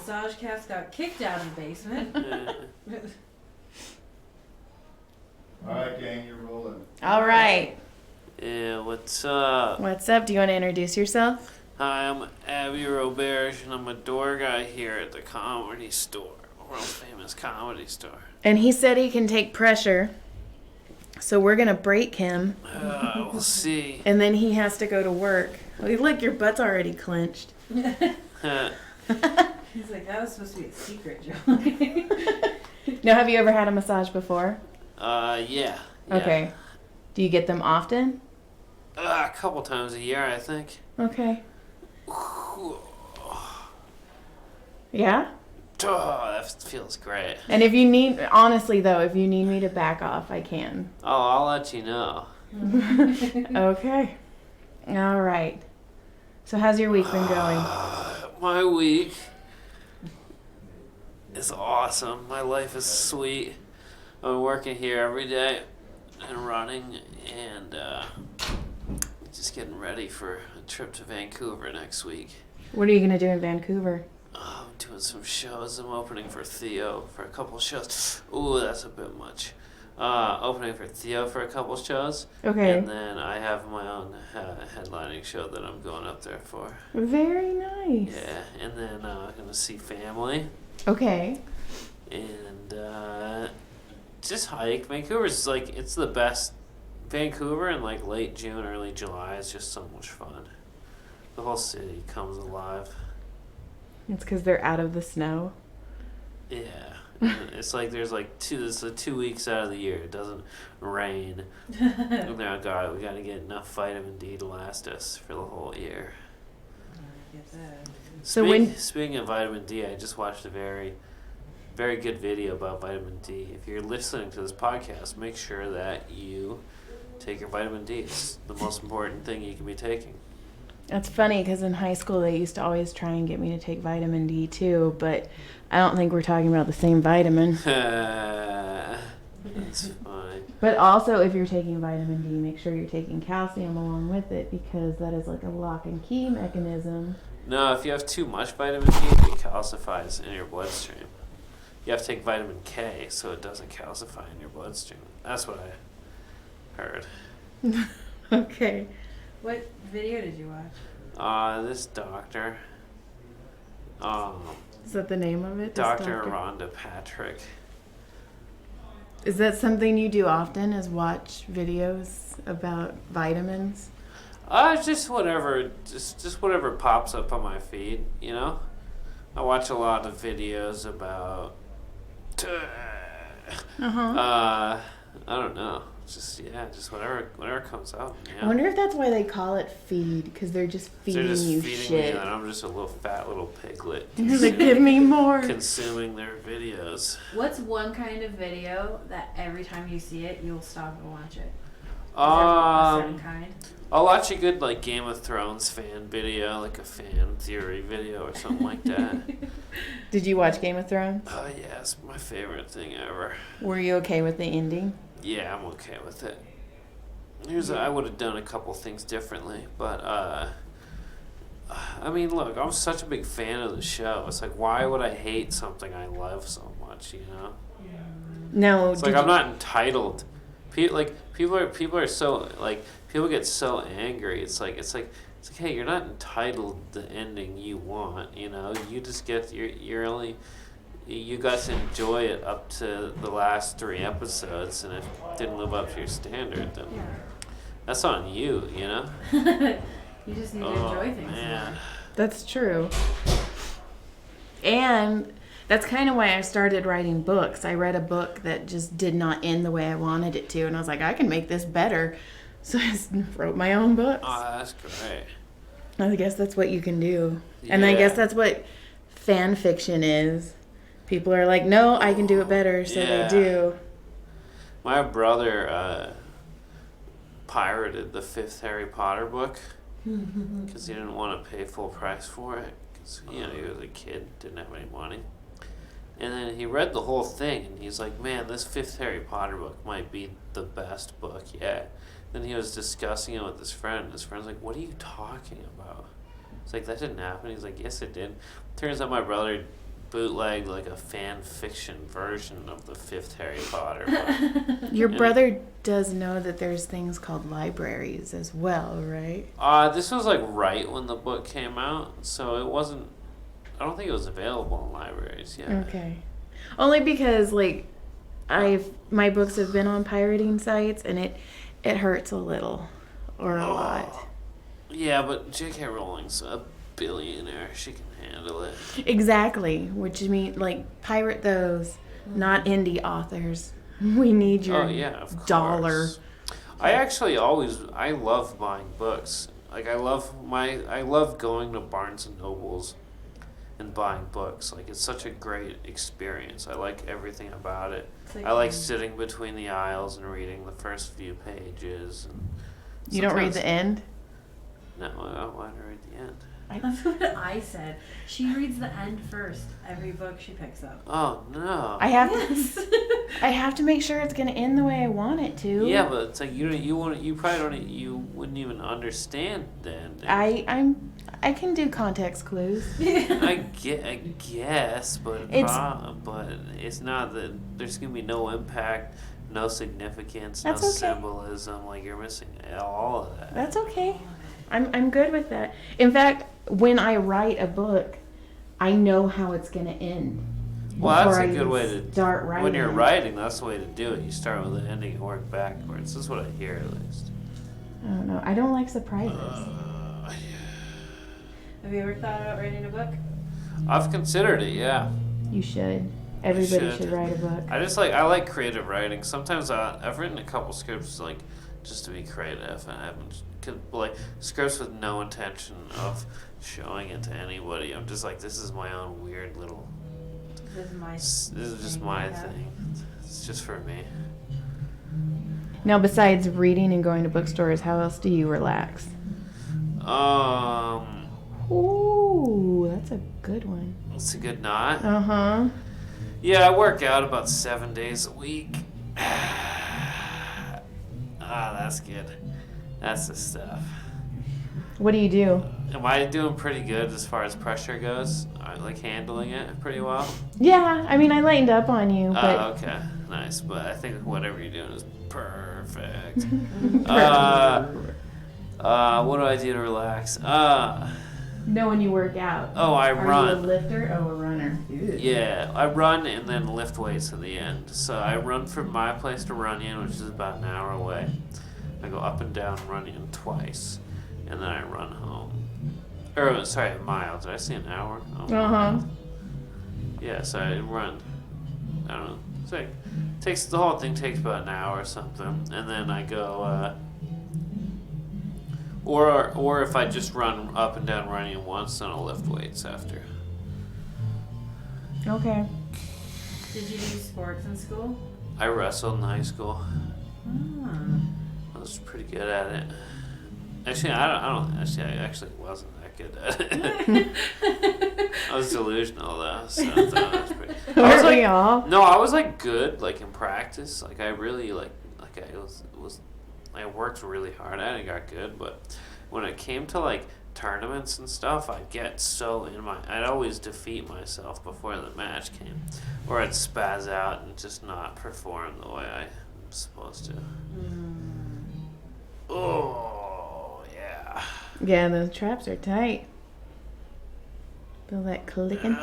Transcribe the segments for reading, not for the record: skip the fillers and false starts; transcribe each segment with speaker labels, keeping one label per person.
Speaker 1: Massagecast got kicked out of the basement.
Speaker 2: Alright, gang, you're rolling.
Speaker 3: All right.
Speaker 4: Yeah, what's up?
Speaker 3: What's up? Do you want to introduce yourself?
Speaker 4: Hi, I'm Abby Roberge, and I'm a door guy here at the comedy store. World famous comedy store.
Speaker 3: And he said he can take pressure, so we're going to break him.
Speaker 4: We'll see.
Speaker 3: And then he has to go to work. Look, your butt's already clenched.
Speaker 1: He's like, that was supposed to be a secret, Joe.
Speaker 3: Now, have you ever had a massage before?
Speaker 4: Yeah.
Speaker 3: Okay. Do you get them often?
Speaker 4: A couple times a year, I think.
Speaker 3: Okay. Yeah?
Speaker 4: Oh, that feels great.
Speaker 3: And if you need, honestly though, if you need me to back off, I can.
Speaker 4: Oh, I'll let you know.
Speaker 3: Okay. All right. So how's your week been going?
Speaker 4: My week is awesome. My life is sweet. I'm working here every day and running and just getting ready for a trip to Vancouver next week.
Speaker 3: What are you going to do in Vancouver?
Speaker 4: I'm doing some shows. I'm opening for Theo for a couple shows. Ooh, that's a bit much. Opening for Theo for a couple shows.
Speaker 3: Okay.
Speaker 4: And then I have my own headlining show that I'm going up there for.
Speaker 3: Very nice.
Speaker 4: Yeah, and then I'm going to see family.
Speaker 3: Okay.
Speaker 4: And just hike. Vancouver's like, it's the best. Vancouver in like late June, early July is just so much fun. The whole city comes alive.
Speaker 3: It's because they're out of the snow.
Speaker 4: Yeah. It's like there's like it's 2 weeks out of the year. It doesn't rain. Oh God, we got to get enough vitamin D to last us for the whole year.
Speaker 1: I get that.
Speaker 3: So
Speaker 4: Speaking of vitamin D, I just watched a very, very good video about vitamin D. If you're listening to this podcast, make sure that you take your vitamin D. It's the most important thing you can be taking.
Speaker 3: That's funny because in high school they used to always try and get me to take vitamin D too, but I don't think we're talking about the same vitamin.
Speaker 4: That's fine.
Speaker 3: But also if you're taking vitamin D, make sure you're taking calcium along with it because that is like a lock and key mechanism.
Speaker 4: No, if you have too much vitamin D, it calcifies in your bloodstream. You have to take vitamin K so it doesn't calcify in your bloodstream. That's what I heard.
Speaker 3: Okay.
Speaker 1: What video did you watch?
Speaker 4: This doctor.
Speaker 3: Is that the name of it?
Speaker 4: Dr. Rhonda Patrick.
Speaker 3: Is that something you do often, is watch videos about vitamins?
Speaker 4: Just whatever pops up on my feed, you know? I watch a lot of videos about I don't know. Just whatever comes out. Yeah.
Speaker 3: I wonder if that's why they call it feed, because they're just feeding you shit.
Speaker 4: Me, and I'm just a little fat little piglet.
Speaker 3: Like, give me more.
Speaker 4: Consuming their videos.
Speaker 1: What's one kind of video that every time you see it, you'll stop and watch it? A certain kind?
Speaker 4: I'll watch a good like Game of Thrones fan video, like a fan theory video or something like that.
Speaker 3: Did you watch Game of Thrones?
Speaker 4: Oh yeah, it's my favorite thing ever.
Speaker 3: Were you okay with the ending?
Speaker 4: Yeah, I'm okay with it. I would have done a couple things differently, but I mean, look, I'm such a big fan of the show. It's like, why would I hate something I love so much? You know?
Speaker 3: No.
Speaker 4: It's like I'm not entitled. People are so like people get so angry. It's like hey, you're not entitled to the ending you want. You know, you just get you're only. You got to enjoy it up to the last 3 episodes, and if it didn't live up to your standard, then that's on you, you know?
Speaker 1: You just need to enjoy things.
Speaker 4: Man.
Speaker 3: That's true. And that's kind of why I started writing books. I read a book that just did not end the way I wanted it to, and I was like, I can make this better. So I just wrote my own books.
Speaker 4: Oh, that's great.
Speaker 3: I guess that's what you can do. Yeah. And I guess that's what fan fiction is. People are like, no, I can do it better, so they do.
Speaker 4: My brother pirated the 5th Harry Potter book because he didn't want to pay full price for it because, he was a kid, didn't have any money. And then he read the whole thing, and he's like, man, this 5th Harry Potter book might be the best book yet. Then he was discussing it with his friend, and his friend's like, what are you talking about? It's like, that didn't happen. He's like, yes, it did. Turns out my brother bootlegged like a fan fiction version of the fifth Harry Potter book.
Speaker 3: Your brother does know that there's things called libraries as well, right?
Speaker 4: This was like right when the book came out, so it wasn't. I don't think it was available in libraries yet.
Speaker 3: Okay. Only because like my books have been on pirating sites and it hurts a little or a lot.
Speaker 4: Yeah, but J.K. Rowling's a billionaire. She can handle it.
Speaker 3: Exactly. Which means like pirate those, not indie authors. We need your
Speaker 4: of
Speaker 3: dollar.
Speaker 4: course. I love buying books. Like I love going to Barnes and Nobles and buying books. Like it's such a great experience. I like everything about it. I like sitting between the aisles and reading the first few pages. And
Speaker 3: you don't read the end?
Speaker 4: No, I don't want to read the end.
Speaker 1: That's what I said. She reads the end first. Every book she picks up.
Speaker 4: Oh no!
Speaker 3: I have to make sure it's gonna end the way I want it to.
Speaker 4: Yeah, but it's like you wouldn't even understand the ending.
Speaker 3: I can do context clues.
Speaker 4: I guess, but it's not that there's gonna be no impact, no significance, no symbolism. Like you're missing all of that.
Speaker 3: That's okay. I'm good with that. In fact, when I write a book, I know how it's gonna end.
Speaker 4: Well, that's a good way to
Speaker 3: start writing.
Speaker 4: When you're writing, that's the way to do it. You start with the ending and work backwards. This is what I hear, at least.
Speaker 3: I don't know. I don't like surprises.
Speaker 1: Have you ever thought about writing a book?
Speaker 4: I've considered it, yeah.
Speaker 3: You should. Everybody should write a book.
Speaker 4: I like creative writing. Sometimes I've written a couple scripts like just to be creative, and I haven't like scripts with no intention of showing it to anybody. I'm just like, this is my own weird little. This is just my thing. It's just for me.
Speaker 3: Now, besides reading and going to bookstores, how else do you relax? Ooh, that's a good one.
Speaker 4: It's a good knot.
Speaker 3: Uh-huh.
Speaker 4: Yeah, I work out about 7 days a week. That's good. That's the stuff.
Speaker 3: What do you do?
Speaker 4: Am I doing pretty good as far as pressure goes? I like handling it pretty well.
Speaker 3: Yeah, I mean, I lightened up on you, but...
Speaker 4: okay. Nice. But I think whatever you're doing is perfect. What do I do to relax?
Speaker 3: No, when you work out.
Speaker 4: Oh, I run.
Speaker 3: Are you a lifter? Oh, a runner.
Speaker 4: Yeah, I run and then lift weights at the end. So I run from my place to Runyon, which is about an hour away. I go up and down Runyon twice, and then I run home. A mile. Did I say an hour? Oh,
Speaker 3: uh-huh.
Speaker 4: Yeah, so I run. I don't know. It's like, the whole thing takes about an hour or something, and then I go. Or if I just run up and down Runyon once, then I'll lift weights after.
Speaker 3: Okay.
Speaker 1: Did you do sports in school?
Speaker 4: I wrestled in high school.
Speaker 1: Ah.
Speaker 4: I was pretty good at it. Actually, I actually wasn't that good at it. I was delusional though, so I thought I was pretty.
Speaker 3: Weren't we all?
Speaker 4: No, I was like good, like in practice. Like I really I worked really hard at it and got good, but when it came to like tournaments and stuff, I'd get so I'd always defeat myself before the match came, or I'd spaz out and just not perform the way I'm supposed to. Oh, yeah.
Speaker 3: Yeah, those traps are tight. Feel that clicking?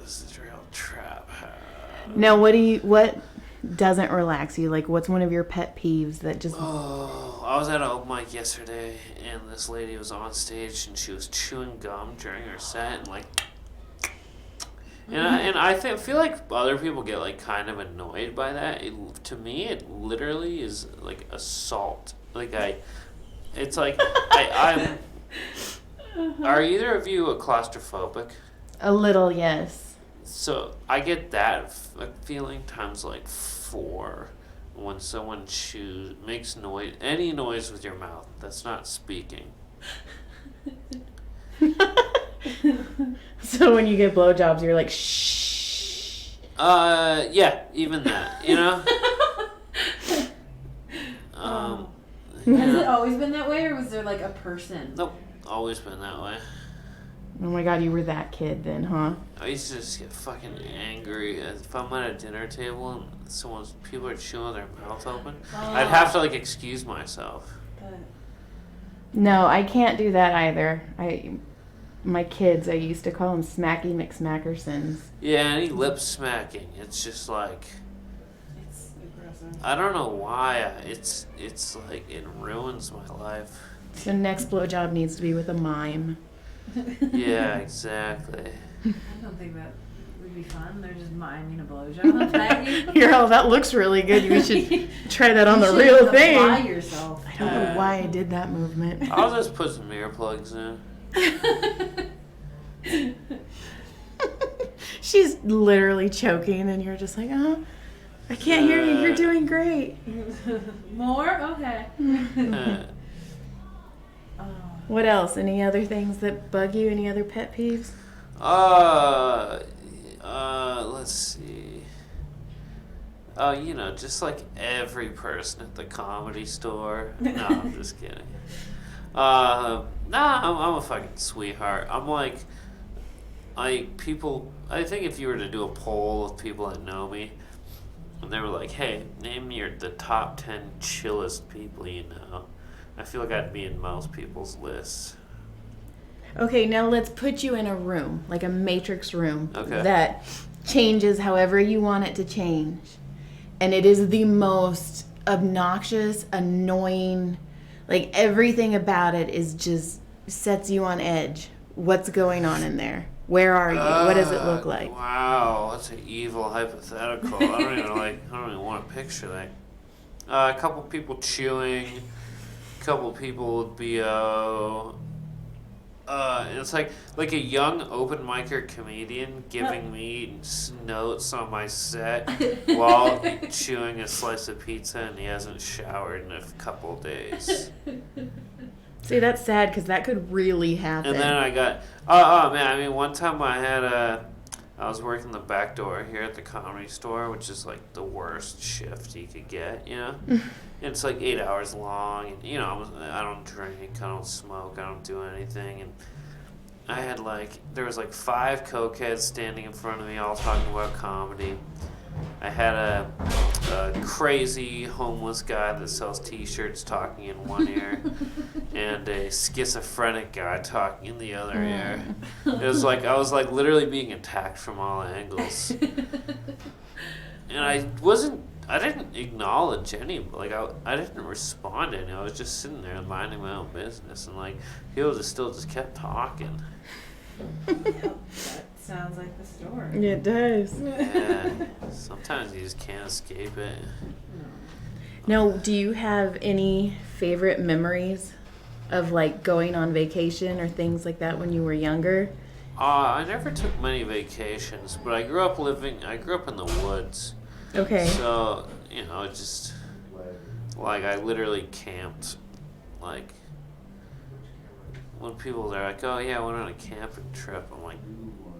Speaker 4: This is a real trap.
Speaker 3: Now, what doesn't relax you? Like, what's one of your pet peeves that just...
Speaker 4: Oh, I was at an open mic yesterday, and this lady was on stage, and she was chewing gum during her set, and like... And I feel like other people get like kind of annoyed by that. To me, it literally is like assault. Like it's like I'm. Are either of you claustrophobic?
Speaker 3: A little, yes.
Speaker 4: So I get that feeling times like 4 when someone makes noise, any noise with your mouth that's not speaking.
Speaker 3: So when you get blowjobs, you're like, shh.
Speaker 4: Yeah, even that, you know?
Speaker 1: Has it always been that way, or was there like a person?
Speaker 4: Nope, always been that way.
Speaker 3: Oh my god, you were that kid then, huh?
Speaker 4: I used to just get fucking angry if I'm at a dinner table and people are chewing their mouth open. I'd have to like excuse myself.
Speaker 3: No, I can't do that either. My kids, I used to call them Smacky McSmackersons.
Speaker 4: Yeah, any lip smacking, it's just like
Speaker 1: It's aggressive.
Speaker 4: I don't know why. It's like it ruins my life.
Speaker 3: The next blowjob needs to be with a mime.
Speaker 4: Yeah, exactly.
Speaker 1: I don't think that would be fun. They're just miming a blowjob.
Speaker 3: You're all, that looks really good. You should try that on
Speaker 1: You
Speaker 3: the
Speaker 1: should
Speaker 3: real
Speaker 1: apply
Speaker 3: thing.
Speaker 1: yourself.
Speaker 3: I don't know why I did that movement.
Speaker 4: I'll just put some earplugs in.
Speaker 3: She's literally choking, and you're just like, oh, I can't hear you. You're doing great.
Speaker 1: More? Okay.
Speaker 3: What else? Any other things that bug you? Any other pet peeves?
Speaker 4: Let's see. Just like every person at the Comedy Store. No, I'm just kidding. I'm a fucking sweetheart. I'm like people. I think if you were to do a poll of people that know me, and they were like, "Hey, name the top 10 chillest people you know," I feel like I'd be in most people's lists.
Speaker 3: Okay, now let's put you in a room, like a matrix room,
Speaker 4: Okay.
Speaker 3: that changes however you want it to change. And it is the most obnoxious, annoying, like everything about it is just sets you on edge. What's going on in there? Where are you? What does it look like?
Speaker 4: Wow, that's an evil hypothetical. I don't even want to picture that. A couple people chewing, a couple people with BO. It's like a young open micer comedian giving me notes on my set while chewing a slice of pizza, and he hasn't showered in a couple days.
Speaker 3: See, that's sad because that could really happen.
Speaker 4: And then I got oh man, I mean one time I was working the back door here at the Comedy Store, which is like the worst shift you could get, you know. It's like 8 hours long, and I don't drink, I don't smoke, I don't do anything, and I had there was 5 cokeheads standing in front of me, all talking about comedy. I had a crazy homeless guy that sells T-shirts talking in one ear, and a schizophrenic guy talking in the other ear. It was like I was literally being attacked from all angles, and I didn't acknowledge any, I didn't respond to any. I was just sitting there minding my own business, and people still kept talking.
Speaker 1: Yep, that sounds like the story.
Speaker 3: It does.
Speaker 4: Yeah, sometimes you just can't escape it.
Speaker 3: Now, do you have any favorite memories of going on vacation or things like that when you were younger?
Speaker 4: I never took many vacations, but I grew up in the woods.
Speaker 3: Okay.
Speaker 4: So, just I literally camped. When people are like, "Oh yeah, I went on a camping trip," I'm like,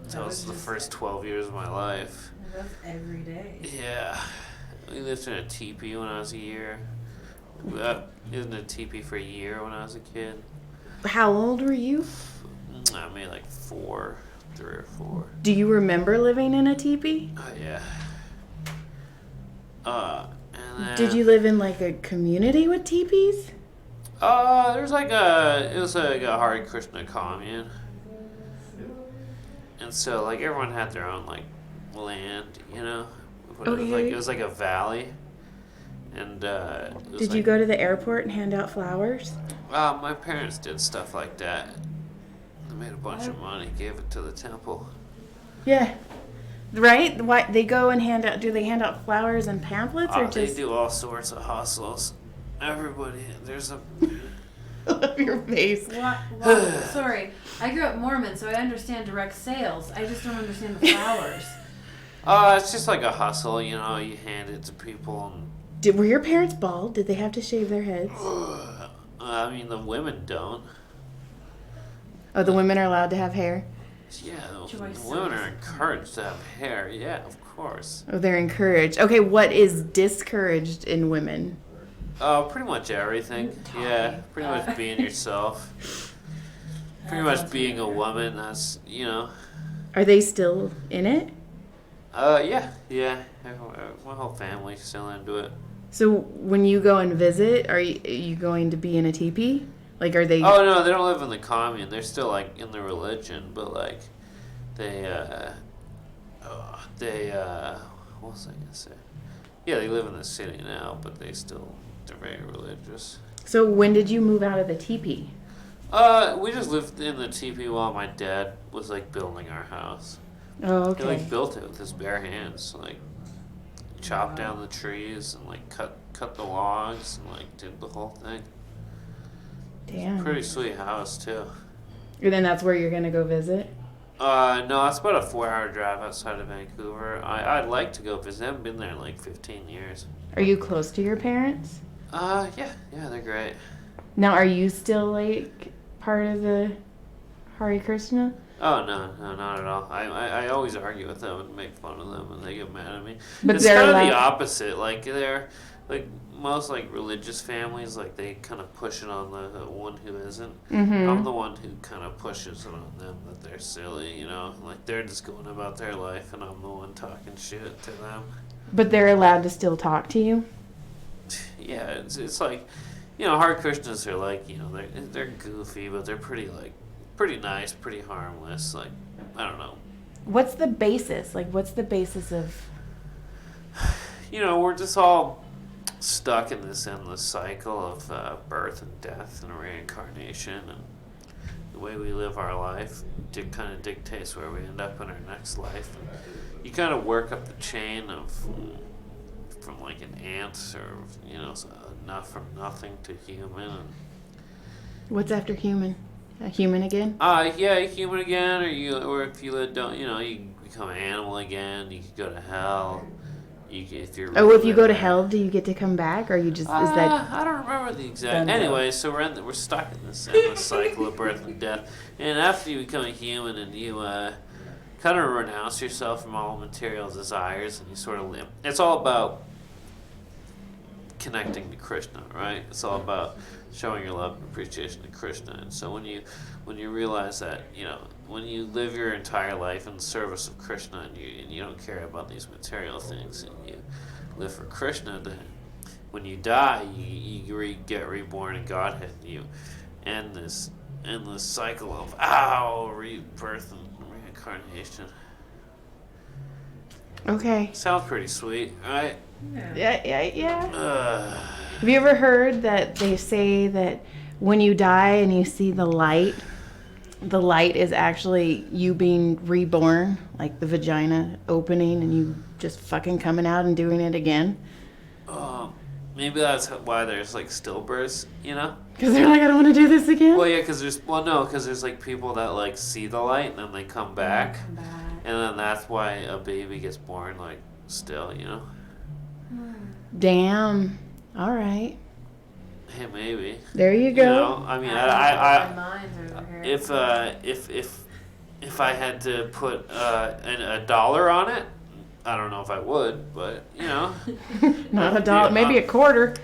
Speaker 4: that was the first 12 years of my life.
Speaker 1: That's every day.
Speaker 4: Yeah. We lived in a teepee when I was a year. Lived in a teepee for a year when I was a kid.
Speaker 3: How old were you?
Speaker 4: I made 3 or 4.
Speaker 3: Do you remember living in a teepee?
Speaker 4: Oh yeah. And then,
Speaker 3: Did you live in a community with teepees?
Speaker 4: There's it was a Hare Krishna commune. And so everyone had their own land, But
Speaker 3: Okay.
Speaker 4: it was a valley. And it was
Speaker 3: Did you go to the airport and hand out flowers?
Speaker 4: my parents did stuff like that. They made a bunch of money, gave it to the temple.
Speaker 3: Yeah. Right? Why they go and hand out? Do they hand out flowers and pamphlets or
Speaker 4: They
Speaker 3: just?
Speaker 4: do all sorts of hustles. Everybody, there's a.
Speaker 3: Love your face.
Speaker 1: Sorry, I grew up Mormon, so I understand direct sales. I just don't understand the flowers.
Speaker 4: It's just a hustle, you hand it to people.
Speaker 3: Were your parents bald? Did they have to shave their heads?
Speaker 4: I mean, the women don't.
Speaker 3: Oh, the women are allowed to have hair?
Speaker 4: Yeah, the
Speaker 1: Choices.
Speaker 4: women are encouraged to have hair. Yeah, of course.
Speaker 3: Oh, they're encouraged. Okay, what is discouraged in women?
Speaker 4: Pretty much everything. Yeah, pretty much being yourself. Pretty much being a woman, that's, you know.
Speaker 3: Are they still in it?
Speaker 4: Yeah. My whole family's still into it.
Speaker 3: So when you go and visit, are you going to be in a teepee? Like, are they?
Speaker 4: Oh no, they don't live in the commune. They're still like in the religion, but like they what was I gonna say? Yeah, they live in the city now, but they're very religious.
Speaker 3: So when did you move out of the teepee?
Speaker 4: We just lived in the teepee while my dad was like building our house.
Speaker 3: Oh,
Speaker 4: He
Speaker 3: okay.
Speaker 4: like built it with his bare hands, like chopped down the trees and like cut the logs and like did the whole thing.
Speaker 3: Damn.
Speaker 4: Pretty sweet house too.
Speaker 3: And then that's where you're gonna go visit?
Speaker 4: No, it's about a 4-hour drive outside of Vancouver. I'd like to go visit. I haven't been there in like 15 years.
Speaker 3: Are you close to your parents?
Speaker 4: Yeah, they're great.
Speaker 3: Now, are you still like part of the Hare Krishna?
Speaker 4: Oh no, not at all. I always argue with them and make fun of them, and they get mad at me.
Speaker 3: But
Speaker 4: it's
Speaker 3: they're
Speaker 4: kind of
Speaker 3: allowed-
Speaker 4: the opposite. Like they're like most like religious families, like they kind of push it on the one who isn't.
Speaker 3: Mm-hmm.
Speaker 4: I'm the one who kind of pushes it on them that they're silly, you know, like they're just going about their life, and I'm the one talking shit to them.
Speaker 3: But they're allowed to still talk to you?
Speaker 4: Yeah, it's like, you know, Hare Krishnas are like, you know, they're goofy, but they're pretty nice, pretty harmless. Like, I don't know.
Speaker 3: What's the basis? Like, what's the basis of...
Speaker 4: You know, we're just all stuck in this endless cycle of birth and death and reincarnation, and the way we live our life kind of dictates where we end up in our next life. And you kind of work up the chain of from like an ant, or you know, not from nothing to human. And,
Speaker 3: What's after human? A human again?
Speaker 4: yeah, human again, or if you don't, you know, you become an animal again. You could go to hell. If you're
Speaker 3: Oh, if you go to
Speaker 4: there.
Speaker 3: hell, do you get to come back, or you just is that?
Speaker 4: I don't remember the exact.
Speaker 3: Then no.
Speaker 4: Anyway, so we're stuck in this endless cycle of birth and death. And after you become a human and you kind of renounce yourself from all material desires, and you sort of live. It's all about connecting to Krishna, right? It's all about showing your love and appreciation to Krishna. And so when you realize that, you know, when you live your entire life in service of Krishna, and you don't care about these material things, and you live for Krishna, then when you die, you get reborn in Godhead, and you end this endless cycle of rebirth and reincarnation.
Speaker 3: Okay.
Speaker 4: Sounds pretty sweet, right?
Speaker 3: Yeah. Have you ever heard that they say that when you die and you see the light is actually you being reborn, like the vagina opening and you just fucking coming out and doing it again?
Speaker 4: Maybe that's why there's like stillbirths, you know?
Speaker 3: Because they're like, I don't want to do this again?
Speaker 4: Well, yeah, because there's like people that like see the light and then they come back. And then that's why a baby gets born like still, you know?
Speaker 3: Damn. All right.
Speaker 4: Hey, maybe.
Speaker 3: There you go.
Speaker 4: You know, I mean, if I had to put a dollar on it, I don't know if I would, but you know.
Speaker 3: Not a dollar, maybe a quarter.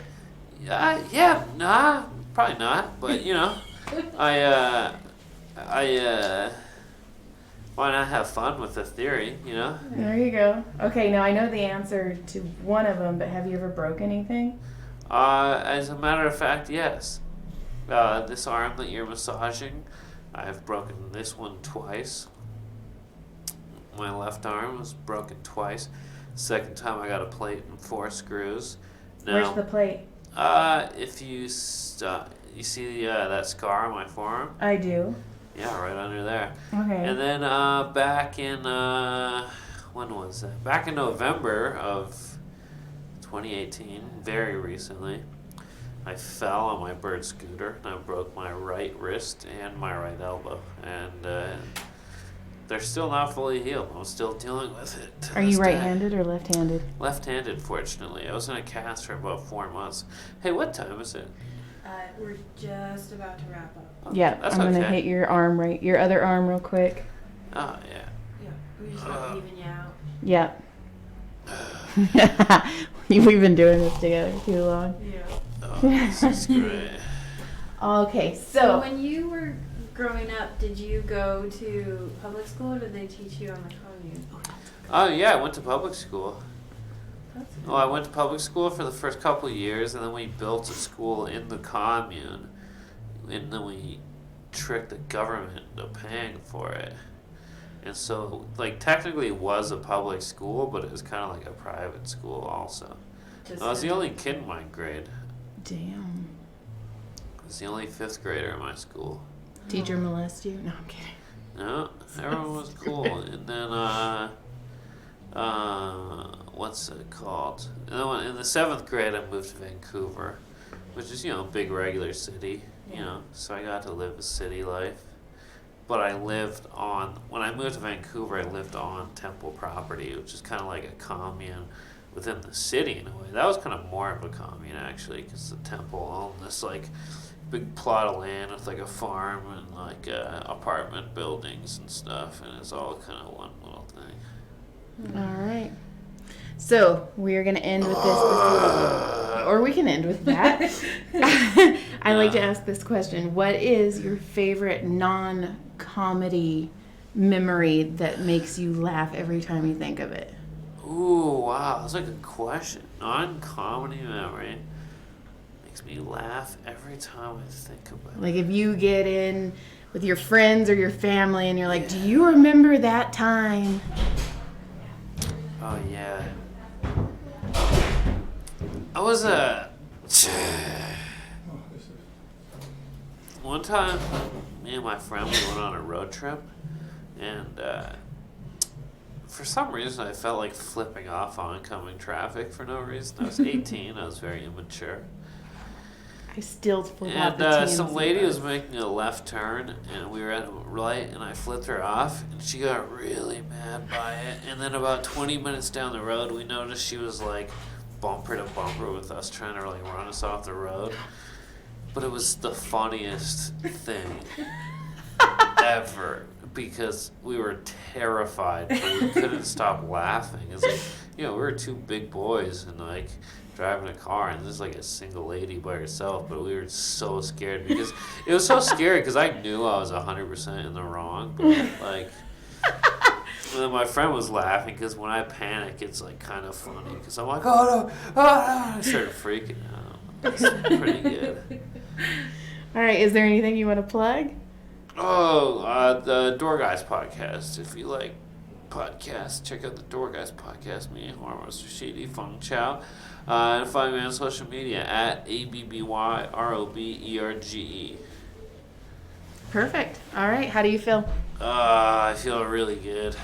Speaker 4: Probably not. But you know, why not have fun with the theory? You know.
Speaker 3: There you go. Okay, now I know the answer to one of them, but have you ever broke anything?
Speaker 4: As a matter of fact, yes. This arm that you're massaging, I've broken this one twice. My left arm was broken twice. Second time I got a plate and 4 screws. Now,
Speaker 3: Where's the plate?
Speaker 4: If you you see that scar on my forearm?
Speaker 3: I do.
Speaker 4: Yeah, right under there.
Speaker 3: Okay.
Speaker 4: And then back in when was that? Back in November of 2018, very recently, I fell on my bird scooter and I broke my right wrist and my right elbow, and they're still not fully healed. I'm still dealing with it.
Speaker 3: Are you right-handed or left-handed?
Speaker 4: Left-handed, fortunately. I was in a cast for about 4 months. Hey, what time is it?
Speaker 1: We're just about to wrap up.
Speaker 3: Yeah,
Speaker 4: That's
Speaker 3: I'm gonna
Speaker 4: okay.
Speaker 3: hit your other arm real quick.
Speaker 4: Oh, yeah.
Speaker 1: Yeah, we just gotta even you out.
Speaker 3: Yep. We've been doing this together too long.
Speaker 1: Yeah.
Speaker 4: Oh, this is great.
Speaker 3: Okay,
Speaker 1: So
Speaker 3: so
Speaker 1: when you were growing up, did you go to public school or did they teach you on the commune?
Speaker 4: Oh yeah, I went to public school.
Speaker 1: That's
Speaker 4: Well, I went to public school for the first couple of years, and then we built a school in the commune, and then we tricked the government into paying for it. And so, like, technically it was a public school, but it was kind of like a private school also. I was the only kid in my grade.
Speaker 3: Damn.
Speaker 4: I was the only 5th grader in my school.
Speaker 3: Teacher molest you? No, I'm kidding.
Speaker 4: No, everyone was cool. And then, what's it called? And then in the 7th grade, I moved to Vancouver, which is, you know, a big regular city, you know, so I got to live a city life. But I lived on, when I moved to Vancouver, I lived on temple property, which is kind of like a commune within the city in a way. That was kind of more of a commune, actually, because the temple owned this, like, big plot of land with, like, a farm and, like, apartment buildings and stuff, and it's all kind of one little thing.
Speaker 3: All right. So we're gonna end with this, or we can end with that. I like to ask this question: what is your favorite non-comedy memory that makes you laugh every time you think of it?
Speaker 4: Ooh, wow, that's a good question. Non-comedy memory makes me laugh every time I think about it.
Speaker 3: Like if you get in with your friends or your family and you're like, do you remember that time?
Speaker 4: Oh yeah. I was one time, me and my friend, we went on a road trip, and for some reason I felt like flipping off oncoming traffic for no reason. I was 18, I was very immature.
Speaker 3: I still forgot the
Speaker 4: And
Speaker 3: TMZ
Speaker 4: some lady was
Speaker 3: bus.
Speaker 4: making a left turn, and we were at a light, and I flipped her off, and she got really mad by it. And then about 20 minutes down the road, we noticed she was like bumper to bumper with us, trying to like run us off the road. But it was the funniest thing ever, because we were terrified, but we couldn't stop laughing. It's like, you know, we were two big boys and like driving a car, and there's like a single lady by herself, but we were so scared because it was so scary because I knew I was 100% in the wrong, but like, and then my friend was laughing because when I panic, it's like kind of funny because I'm like, oh no, oh no, I started freaking out. It's pretty good.
Speaker 3: All right, is there anything you want to plug?
Speaker 4: Oh, the Door Guys podcast. If you like podcasts, check out the Door Guys podcast. Me and Hormos Rashidi Feng Chow. And find me on social media at ABBYROBERGE.
Speaker 3: Perfect. All right, how do you feel?
Speaker 4: I feel really good.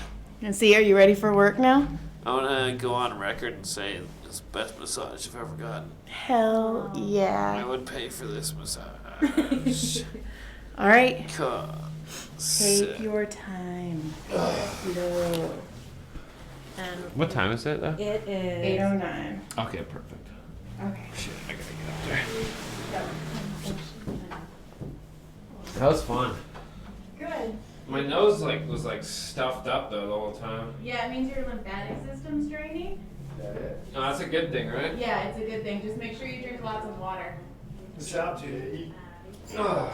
Speaker 3: And see, are you ready for work now?
Speaker 4: I want to go on record and say it's the best massage I've ever gotten.
Speaker 3: Hell
Speaker 4: I
Speaker 3: yeah.
Speaker 4: would pay for this massage.
Speaker 3: All right. Take your time. Slow.
Speaker 1: And
Speaker 5: What time is it though?
Speaker 1: it is
Speaker 3: 8:09.
Speaker 5: Okay, perfect.
Speaker 3: Okay.
Speaker 5: Shit, I gotta get up there. That was fun.
Speaker 3: Good.
Speaker 5: My nose was stuffed up though the whole time.
Speaker 3: Yeah, it means your lymphatic system's draining.
Speaker 2: Is that it?
Speaker 5: No, that's a good thing, right?
Speaker 3: Yeah, it's a good thing. Just make sure you drink lots of water.
Speaker 2: Good job, Judy.
Speaker 5: Ugh.